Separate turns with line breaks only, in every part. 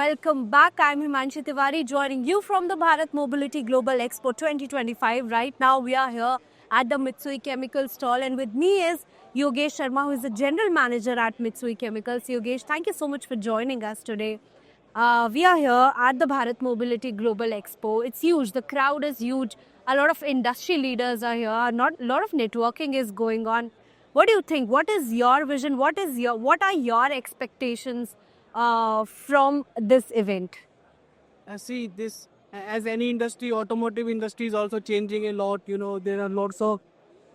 welcome back. I'm Himanshi Tiwari joining you from the Bharat Mobility Global Expo 2025. Right now we are here at the Mitsui Chemical stall and with me is Yogesh Sharma, who is the General Manager at Mitsui Chemicals. Yogesh, thank you so much for joining us today. We are here at the Bharat Mobility Global Expo. It's huge. The crowd is huge. A lot of industry leaders are here. A lot of networking is going on. What do you think? What is your vision? What are your expectations from this event?
See this as any industry, automotive industry is also changing a lot. There are lots of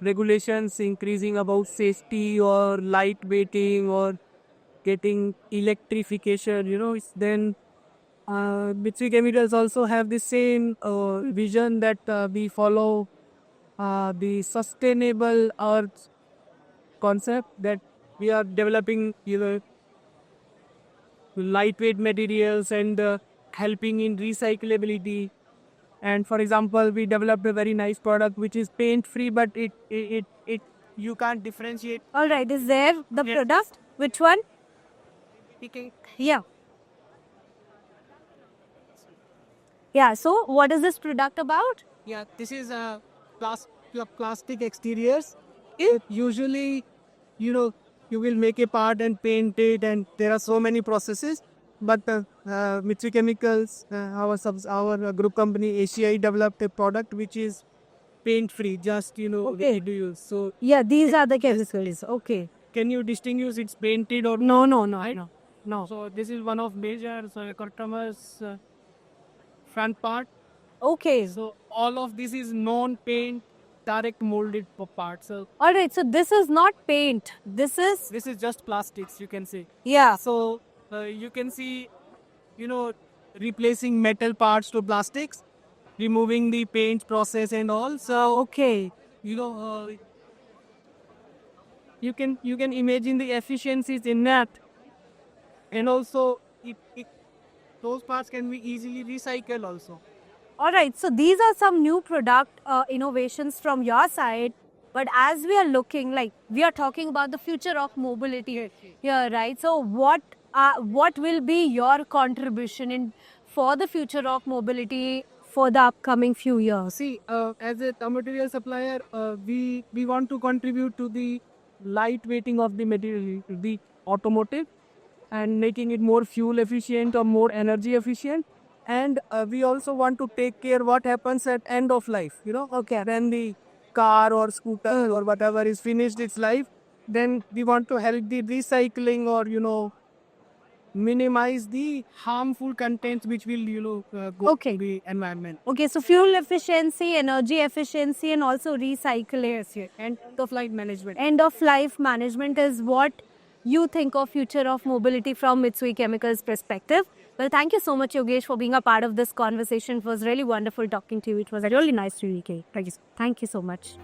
regulations increasing about safety or light weighting or getting electrification. Then Mitsui Chemicals also have the same vision that we follow the sustainable earth concept, that we are developing lightweight materials and helping in recyclability. And for example, we developed a very nice product which is paint free, but it you can't differentiate.
All right, is there the
Yes.
product? Which one? Yeah. Yeah, so what is this product about?
Yeah, this is plastic exteriors. Usually, you will make a part and paint it, and there are so many processes. But Mitsui Chemicals, our group company ACI, developed a product which is paint free, just
Okay.
ready to use. So
Yeah, these are the chemicals. Okay.
can you distinguish it's painted or
No.
no? So this is one of major customers' front part.
Okay.
So all of this is non-paint, direct molded parts. So
All right, so this is not paint. This is,
this is just plastics, you can say.
yeah.
So you can see, replacing metal parts to plastics, removing the paint process and all. So
Okay.
you know, you can imagine the efficiencies in that, and also those parts can be easily recycled also.
All right, so these are some new product innovations from your side. But as we are looking, like we are talking about the future of mobility here, right? So what will be your contribution in for the future of mobility for the upcoming few years?
See, as a material supplier, we want to contribute to the light weighting of the material, the automotive, and making it more fuel efficient or more energy efficient. And we also want to take care what happens at end of life.
Okay.
When the car or scooter or whatever is finished its life, then we want to help the recycling or minimize the harmful contents which will go
Okay.
to the environment.
Okay, so fuel efficiency, energy efficiency, and also recycling.
And of life management.
End of life management is what you think of future of mobility from Mitsui Chemicals perspective. Well, thank you so much, Yogesh, for being a part of this conversation. It was really wonderful talking to you. It was really nice to meet you. Thank you so much.